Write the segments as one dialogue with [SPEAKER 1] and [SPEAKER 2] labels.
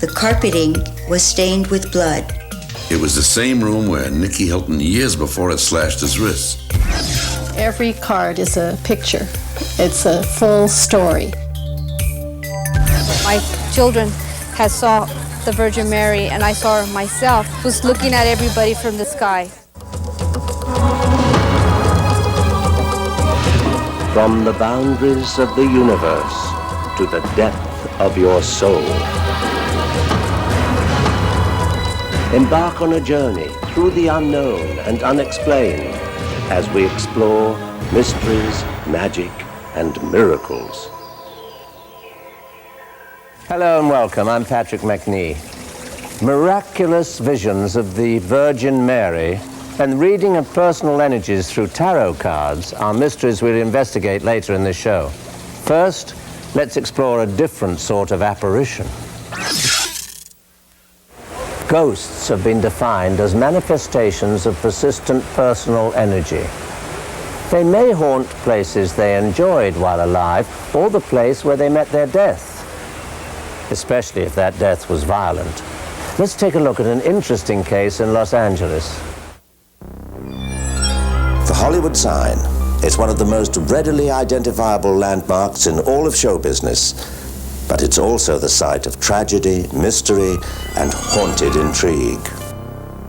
[SPEAKER 1] The carpeting was stained with blood.
[SPEAKER 2] It was the same room where Nicky Hilton, years before, had slashed his wrist.
[SPEAKER 3] Every card is a picture. It's a full story.
[SPEAKER 4] My children had saw the Virgin Mary, and I saw her myself, was looking at everybody from the sky.
[SPEAKER 5] From the boundaries of the universe to the depth of your soul. Embark on a journey through the unknown and unexplained as we explore mysteries, magic, and miracles. Hello and welcome. I'm Patrick McNee. Miraculous visions of the Virgin Mary and reading of personal energies through tarot cards are mysteries we'll investigate later in the show. First, let's explore a different sort of apparition. Ghosts have been defined as manifestations of persistent personal energy. They may haunt places they enjoyed while alive, or the place where they met their death, especially if that death was violent. Let's take a look at an interesting case in Los Angeles.
[SPEAKER 6] The Hollywood sign is one of the most readily identifiable landmarks in all of show business. But it's also the site of tragedy, mystery, and haunted intrigue.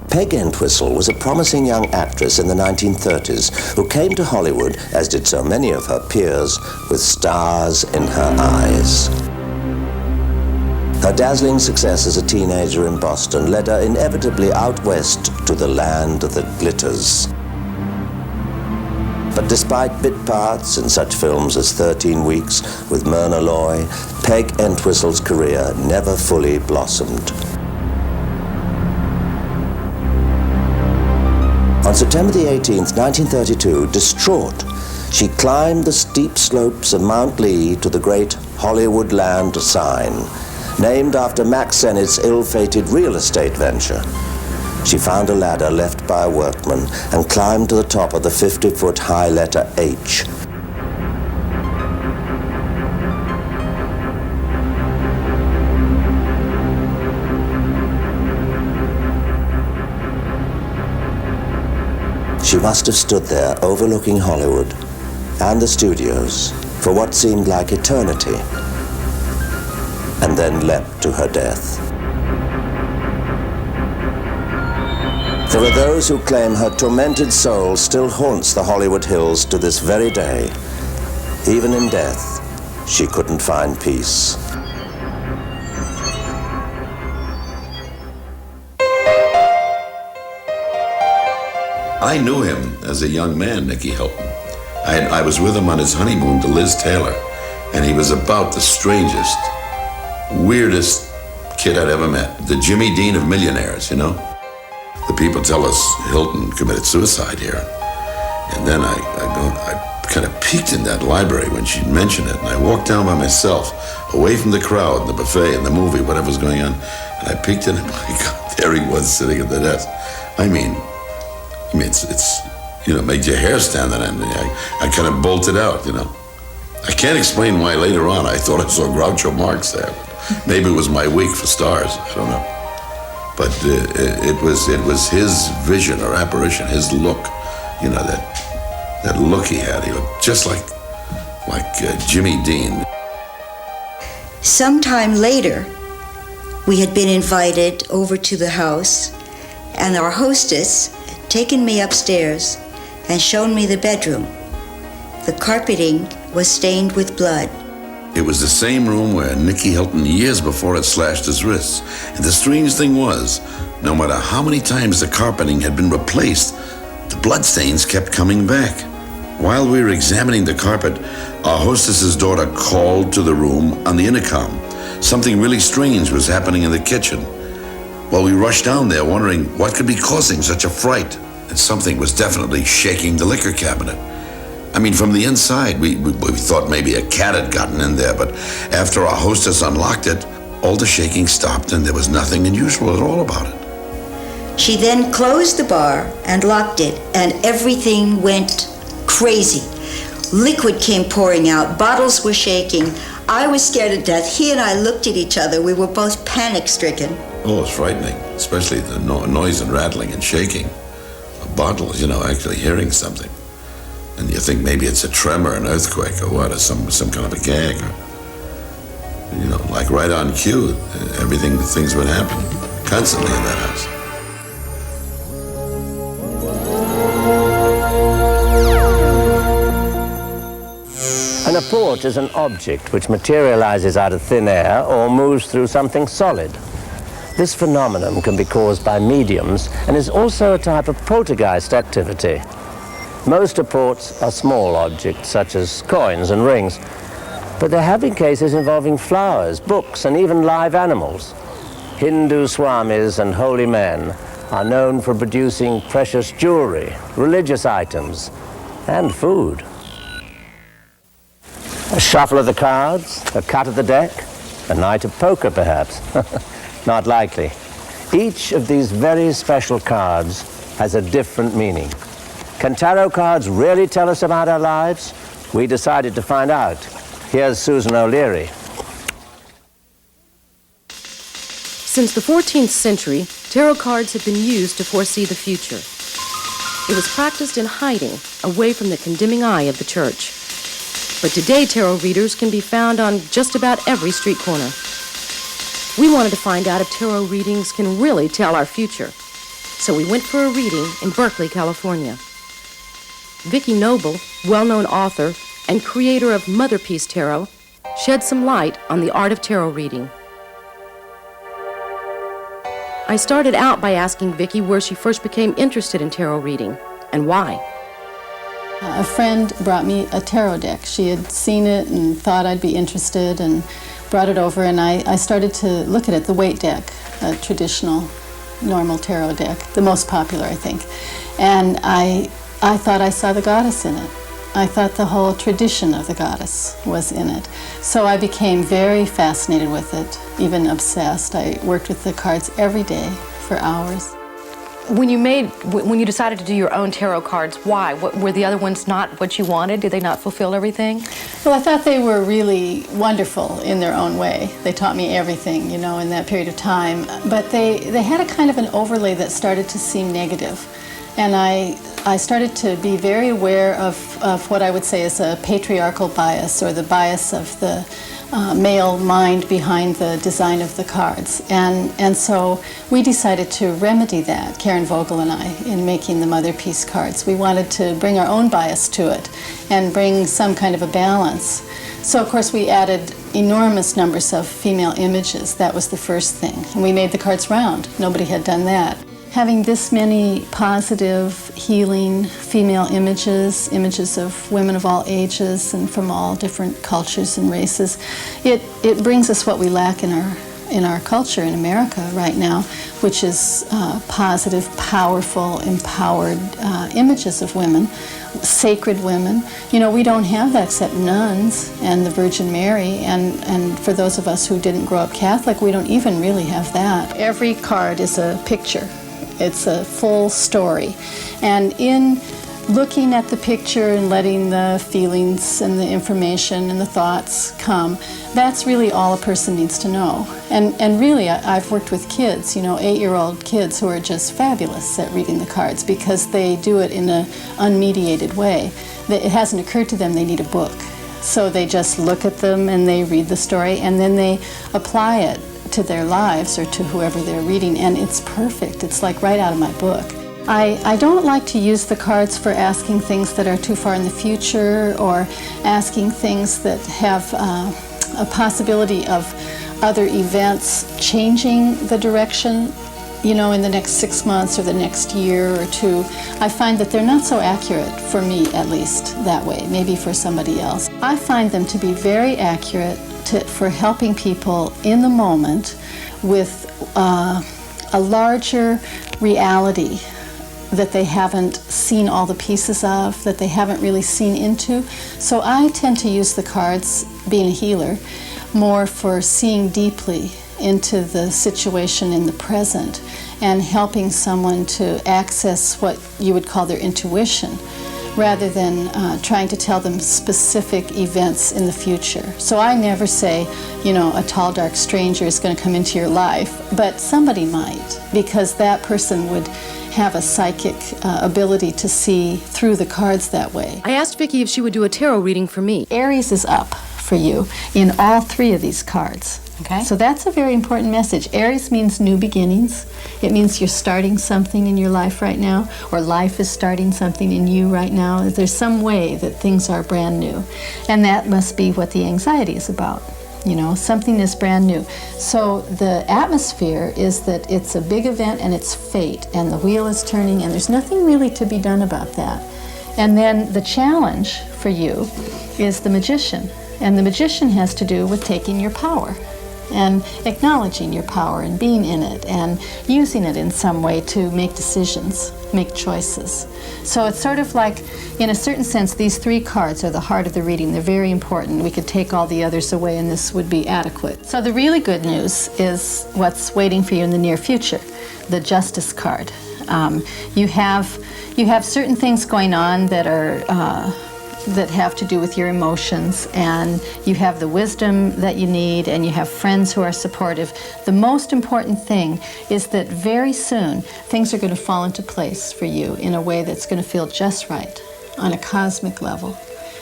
[SPEAKER 6] Peg Entwistle was a promising young actress in the 1930s who came to Hollywood, as did so many of her peers, with stars in her eyes. Her dazzling success as a teenager in Boston led her inevitably out west to the land that glitters. But despite bit parts in such films as 13 Weeks with Myrna Loy, Peg Entwistle's career never fully blossomed. On September the 18th, 1932, distraught, she climbed the steep slopes of Mount Lee to the great Hollywood Land sign, named after Mack Sennett's ill-fated real estate venture. She found a ladder left by a workman and climbed to the top of the 50-foot high letter H. She must have stood there overlooking Hollywood and the studios for what seemed like eternity, and then leapt to her death. There are those who claim her tormented soul still haunts the Hollywood hills to this very day. Even in death, she couldn't find peace.
[SPEAKER 2] I knew him as a young man, Nicky Hilton. I was with him on his honeymoon to Liz Taylor, and he was about the strangest, weirdest kid I'd ever met. The Jimmy Dean of millionaires, you know? The people tell us Hilton committed suicide here. And then I kind of peeked in that library when she mentioned it, and I walked down by myself, away from the crowd, the buffet, and the movie, whatever was going on, and I peeked in, and my God, there he was sitting at the desk. I mean, it's you know, made your hair stand on end. I kind of bolted out, you know. I can't explain why later on I thought I saw Groucho Marx there. Maybe it was my week for stars, I don't know. But it was his vision or apparition, his look, you know, that look he had. He looked just like Jimmy Dean.
[SPEAKER 1] Sometime later, we had been invited over to the house, and our hostess had taken me upstairs and shown me the bedroom. The carpeting was stained with blood.
[SPEAKER 2] It was the same room where Nicky Hilton, years before, had slashed his wrists. And the strange thing was, no matter how many times the carpeting had been replaced, the bloodstains kept coming back. While we were examining the carpet, our hostess's daughter called to the room on the intercom. Something really strange was happening in the kitchen. Well, we rushed down there wondering what could be causing such a fright. And something was definitely shaking the liquor cabinet. I mean, from the inside, we thought maybe a cat had gotten in there, but after our hostess unlocked it, all the shaking stopped and there was nothing unusual at all about it.
[SPEAKER 1] She then closed the bar and locked it, and everything went crazy. Liquid came pouring out, bottles were shaking. I was scared to death. He and I looked at each other. We were both panic-stricken.
[SPEAKER 2] Oh, it's frightening, especially the noise and rattling and shaking of bottles, actually hearing something. And you think maybe it's a tremor, an earthquake, or what, or some kind of a gag. Or, like right on cue, things would happen constantly in that house.
[SPEAKER 5] An apport is an object which materializes out of thin air or moves through something solid. This phenomenon can be caused by mediums and is also a type of poltergeist activity. Most apports are small objects, such as coins and rings, but there have been cases involving flowers, books, and even live animals. Hindu swamis and holy men are known for producing precious jewelry, religious items, and food. A shuffle of the cards, a cut of the deck, a night of poker perhaps. Not likely. Each of these very special cards has a different meaning. Can tarot cards really tell us about our lives? We decided to find out. Here's Susan O'Leary.
[SPEAKER 7] Since the 14th century, tarot cards have been used to foresee the future. It was practiced in hiding, away from the condemning eye of the church. But today, tarot readers can be found on just about every street corner. We wanted to find out if tarot readings can really tell our future. So we went for a reading in Berkeley, California. Vicki Noble, well-known author and creator of Mother Peace Tarot, shed some light on the art of tarot reading. I started out by asking Vicki where she first became interested in tarot reading and why.
[SPEAKER 3] A friend brought me a tarot deck. She had seen it and thought I'd be interested and brought it over, and I started to look at it, the weight deck, a traditional, normal tarot deck, the most popular, I think. And I thought I saw the goddess in it. I thought the whole tradition of the goddess was in it. So I became very fascinated with it, even obsessed. I worked with the cards every day for hours.
[SPEAKER 7] When you decided to do your own tarot cards, why? Were the other ones not what you wanted? Did they not fulfill everything?
[SPEAKER 3] Well, I thought they were really wonderful in their own way. They taught me everything, in that period of time. But they had a kind of an overlay that started to seem negative. And I started to be very aware of what I would say is a patriarchal bias, or the bias of the male mind behind the design of the cards. And so we decided to remedy that, Karen Vogel and I, in making the Mother Peace cards. We wanted to bring our own bias to it and bring some kind of a balance. So of course we added enormous numbers of female images. That was the first thing. And we made the cards round. Nobody had done that. Having this many positive, healing female images of women of all ages and from all different cultures and races, it brings us what we lack in our culture in America right now, which is positive, powerful, empowered images of women, sacred women. We don't have that except nuns and the Virgin Mary, and for those of us who didn't grow up Catholic, we don't even really have that. Every card is a picture. It's a full story. And in looking at the picture and letting the feelings and the information and the thoughts come, that's really all a person needs to know. And really, I've worked with kids, 8-year-old kids who are just fabulous at reading the cards because they do it in an unmediated way. It hasn't occurred to them they need a book. So they just look at them and they read the story and then they apply it to their lives or to whoever they're reading, and it's perfect. It's like right out of my book. I don't like to use the cards for asking things that are too far in the future or asking things that have a possibility of other events changing the direction, in the next 6 months or the next year or two. I find that they're not so accurate, for me at least, that way, maybe for somebody else. I find them to be very accurate for helping people in the moment with a larger reality that they haven't seen all the pieces of, that they haven't really seen into. So I tend to use the cards, being a healer, more for seeing deeply into the situation in the present and helping someone to access what you would call their intuition, rather than trying to tell them specific events in the future. So I never say, you know, a tall, dark stranger is going to come into your life, but somebody might, because that person would have a psychic ability to see through the cards that way.
[SPEAKER 7] I asked Vicki if she would do a tarot reading for me.
[SPEAKER 3] Aries is up for you in all three of these cards.
[SPEAKER 8] Okay.
[SPEAKER 3] So that's a very important message. Aries means new beginnings. It means you're starting something in your life right now, or life is starting something in you right now. There's some way that things are brand new. And that must be what the anxiety is about. You know, something is brand new. So the atmosphere is that it's a big event and it's fate, and the wheel is turning, and there's nothing really to be done about that. And then the challenge for you is the magician. And the magician has to do with taking your power and acknowledging your power and being in it and using it in some way to make decisions, make choices. So it's sort of like, in a certain sense, these three cards are the heart of the reading. They're very important. We could take all the others away and this would be adequate. So the really good news is what's waiting for you in the near future, the Justice card. You have certain things going on that are that have to do with your emotions, and you have the wisdom that you need, and you have friends who are supportive. The most important thing is that very soon things are going to fall into place for you in a way that's going to feel just right on a cosmic level.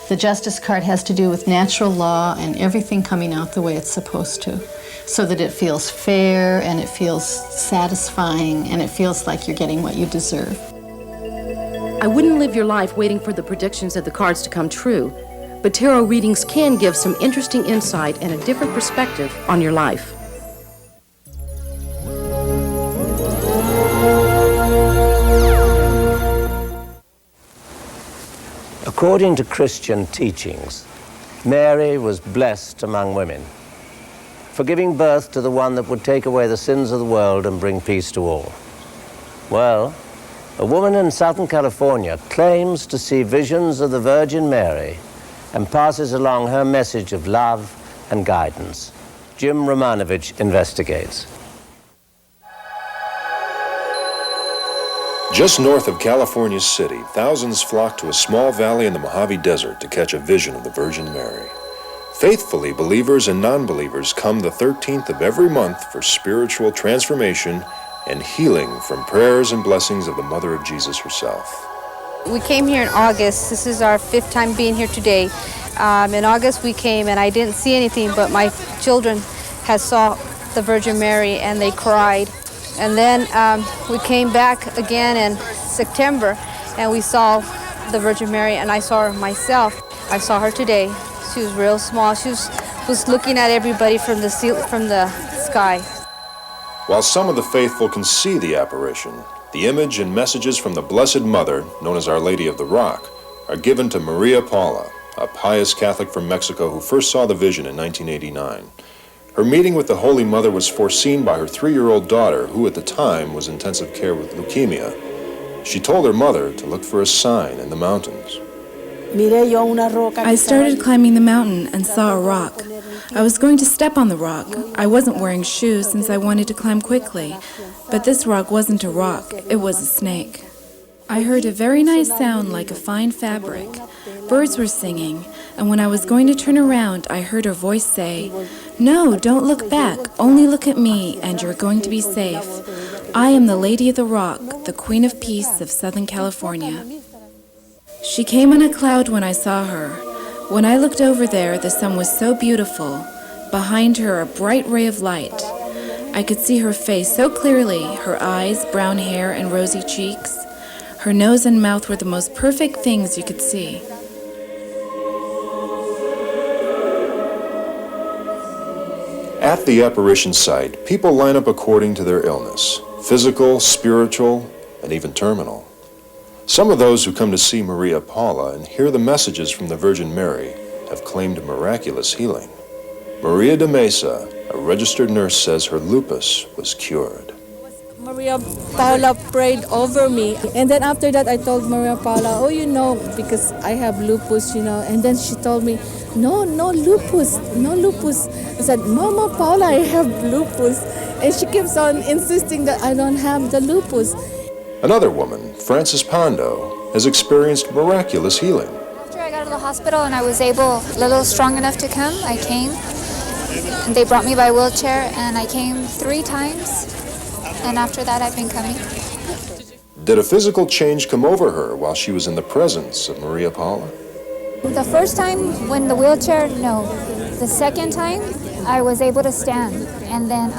[SPEAKER 3] The Justice card has to do with natural law and everything coming out the way it's supposed to, so that it feels fair and it feels satisfying and it feels like you're getting what you deserve.
[SPEAKER 7] I wouldn't live your life waiting for the predictions of the cards to come true, but tarot readings can give some interesting insight and a different perspective on your life.
[SPEAKER 5] According to Christian teachings, Mary was blessed among women for giving birth to the one that would take away the sins of the world and bring peace to all. Well, a woman in Southern California claims to see visions of the Virgin Mary and passes along her message of love and guidance. Jim Romanovich investigates.
[SPEAKER 9] Just north of California City, thousands flock to a small valley in the Mojave Desert to catch a vision of the Virgin Mary. Faithfully, believers and non-believers come the 13th of every month for spiritual transformation and healing from prayers and blessings of the Mother of Jesus herself.
[SPEAKER 4] We came here in August. This is our 5th time being here today. In August we came and I didn't see anything, but my children had saw the Virgin Mary and they cried. And then we came back again in September and we saw the Virgin Mary, and I saw her myself. I saw her today. She was real small. She was looking at everybody from the sky.
[SPEAKER 9] While some of the faithful can see the apparition, the image and messages from the Blessed Mother, known as Our Lady of the Rock, are given to Maria Paula, a pious Catholic from Mexico who first saw the vision in 1989. Her meeting with the Holy Mother was foreseen by her 3-year-old daughter, who at the time was in intensive care with leukemia. She told her mother to look for a sign in the mountains.
[SPEAKER 10] I started climbing the mountain and saw a rock. I was going to step on the rock. I wasn't wearing shoes since I wanted to climb quickly, but this rock wasn't a rock, it was a snake. I heard a very nice sound like a fine fabric. Birds were singing, and when I was going to turn around, I heard her voice say, "No, don't look back, only look at me, and you're going to be safe. I am the Lady of the Rock, the Queen of Peace of Southern California." She came on a cloud when I saw her. When I looked over there, the sun was so beautiful. Behind her, a bright ray of light. I could see her face so clearly, her eyes, brown hair, and rosy cheeks. Her nose and mouth were the most perfect things you could see.
[SPEAKER 9] At the apparition site, people line up according to their illness, physical, spiritual, and even terminal. Some of those who come to see Maria Paula and hear the messages from the Virgin Mary have claimed miraculous healing. Maria de Mesa, a registered nurse, says her lupus was cured.
[SPEAKER 11] Maria Paula prayed over me, and then after that I told Maria Paula, because I have lupus, and then she told me, no lupus. I said, Mama Paula, I have lupus, and she keeps on insisting that I don't have the lupus.
[SPEAKER 9] Another woman, Frances Pondo, has experienced miraculous healing.
[SPEAKER 8] After I got out of the hospital and I was a little strong enough to come, I came. And they brought me by wheelchair, and I came 3 times. And after that, I've been coming.
[SPEAKER 9] Did a physical change come over her while she was in the presence of Maria Paula?
[SPEAKER 8] The first time when the wheelchair, no. The second time, I was able to stand. And then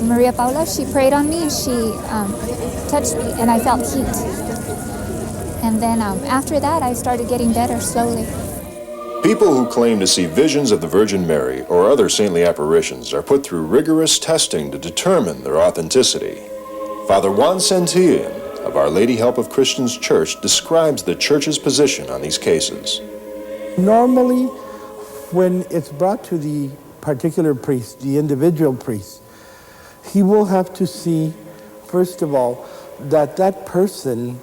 [SPEAKER 8] Maria Paula, she prayed on me, and she touched me, and I felt heat. And then after that, I started getting better slowly.
[SPEAKER 9] People who claim to see visions of the Virgin Mary or other saintly apparitions are put through rigorous testing to determine their authenticity. Father Juan Santillan of Our Lady Help of Christians Church describes the Church's position on these cases.
[SPEAKER 12] Normally, when it's brought to the particular priest, the individual priest, he will have to see, first of all, that that person,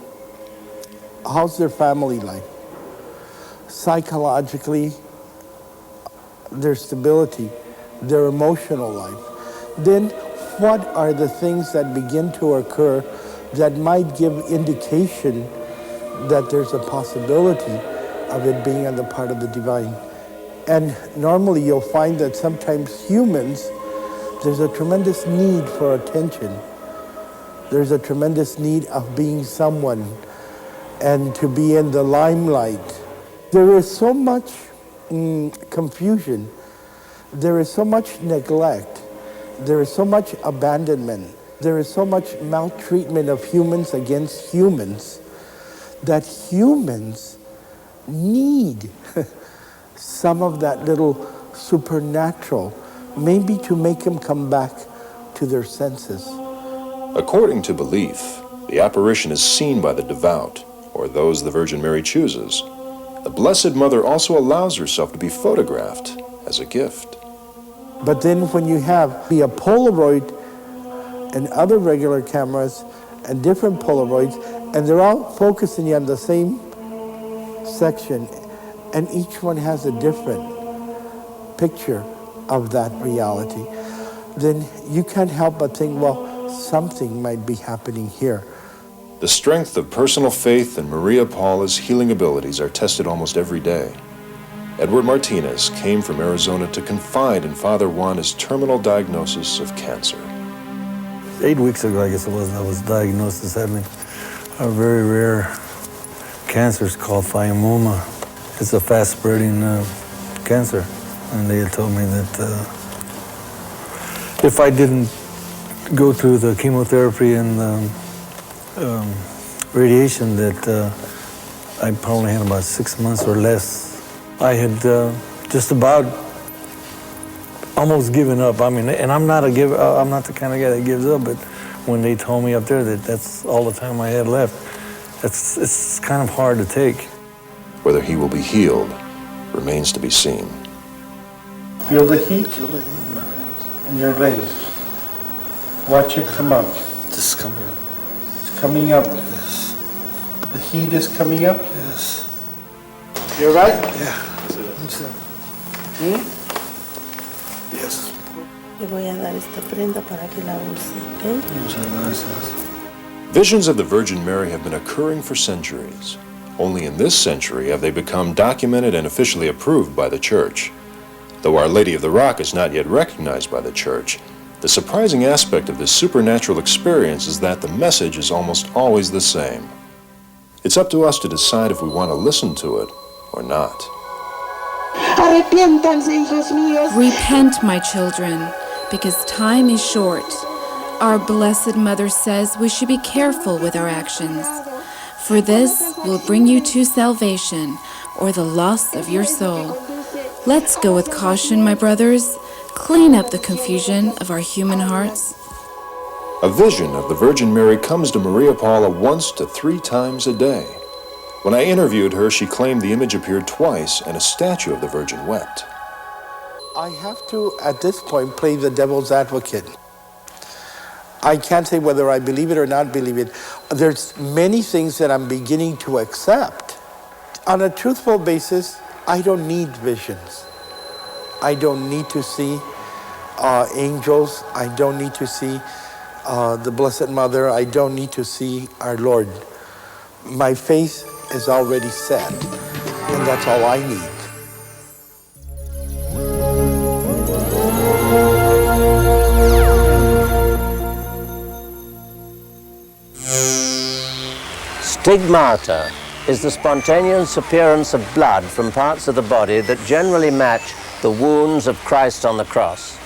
[SPEAKER 12] how's their family life? Psychologically, their stability, their emotional life. Then what are the things that begin to occur that might give indication that there's a possibility of it being on the part of the divine? And normally you'll find that sometimes humans, there's a tremendous need for attention. There's a tremendous need of being someone and to be in the limelight. There is so much confusion. There is so much neglect. There is so much abandonment. There is so much maltreatment of humans against humans that humans need some of that little supernatural, maybe to make them come back to their senses.
[SPEAKER 9] According to belief, the apparition is seen by the devout, or those the Virgin Mary chooses. The Blessed Mother also allows herself to be photographed as a gift.
[SPEAKER 12] But then when you have a Polaroid and other regular cameras and different Polaroids, and they're all focusing on the same section, and each one has a different picture of that reality, then you can't help but think, well, something might be happening here.
[SPEAKER 9] The strength of personal faith in Maria Paula's healing abilities are tested almost every day. Edward Martinez came from Arizona to confide in Father Juan's terminal diagnosis of cancer.
[SPEAKER 13] 8 weeks ago, I guess it was, I was diagnosed as having a very rare cancer. It's called thymoma. It's a fast-spreading cancer. And they had told me that if I didn't go through the chemotherapy and radiation, that I probably had about 6 months or less. I had just about almost given up. I mean, and I'm not the kind of guy that gives up, but when they told me up there that that's all the time I had left, it's kind of hard to take.
[SPEAKER 9] Whether he will be healed remains to be seen.
[SPEAKER 12] Feel the heat in your legs. Watch it come up.
[SPEAKER 13] It's coming up.
[SPEAKER 12] It's coming up.
[SPEAKER 13] Yes.
[SPEAKER 12] The heat is coming up?
[SPEAKER 13] Yes.
[SPEAKER 12] You're right?
[SPEAKER 13] Yeah. Yes.
[SPEAKER 14] Le voy a dar esta prenda para que la use, ¿ok?
[SPEAKER 13] Muchas gracias.
[SPEAKER 9] Visions of the Virgin Mary have been occurring for centuries. Only in this century have they become documented and officially approved by the Church. Though Our Lady of the Rock is not yet recognized by the Church, the surprising aspect of this supernatural experience is that the message is almost always the same. It's up to us to decide if we want to listen to it or not.
[SPEAKER 10] Repent, my children, because time is short. Our Blessed Mother says we should be careful with our actions, for this will bring you to salvation or the loss of your soul. Let's go with caution, my brothers. Clean up the confusion of our human hearts.
[SPEAKER 9] A vision of the Virgin Mary comes to Maria Paula 1 to 3 times a day. When I interviewed her, she claimed the image appeared twice and a statue of the Virgin wept.
[SPEAKER 12] I have to, at this point, play the devil's advocate. I can't say whether I believe it or not believe it. There's many things that I'm beginning to accept. On a truthful basis, I don't need visions. I don't need to see angels. I don't need to see the Blessed Mother. I don't need to see our Lord. my faith is already set, and that's all I need.
[SPEAKER 5] Stigmata is the spontaneous appearance of blood from parts of the body that generally match the wounds of Christ on the cross.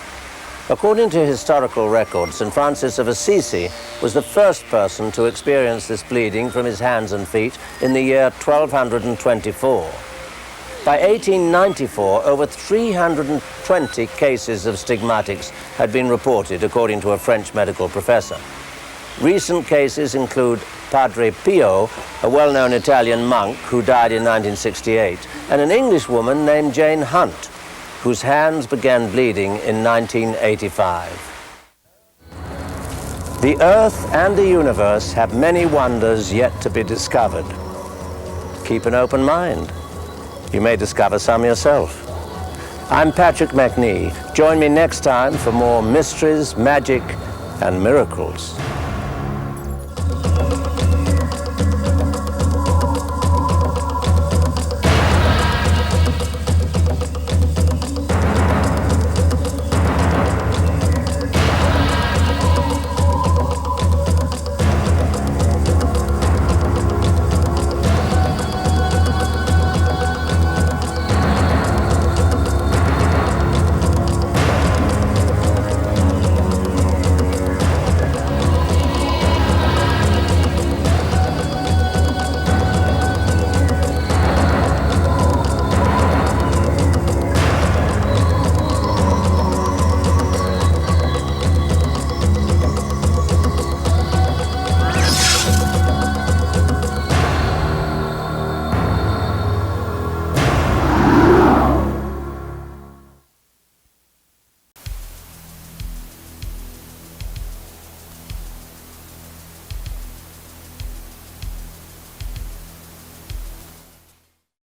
[SPEAKER 5] According to historical records, St. Francis of Assisi was the first person to experience this bleeding from his hands and feet in the year 1224. By 1894, over 320 cases of stigmatics had been reported, according to a French medical professor. Recent cases include Padre Pio, a well-known Italian monk who died in 1968, and an English woman named Jane Hunt, whose hands began bleeding in 1985. The Earth and the universe have many wonders yet to be discovered. Keep an open mind. You may discover some yourself. I'm Patrick McNee. Join me next time for more mysteries, magic, and miracles.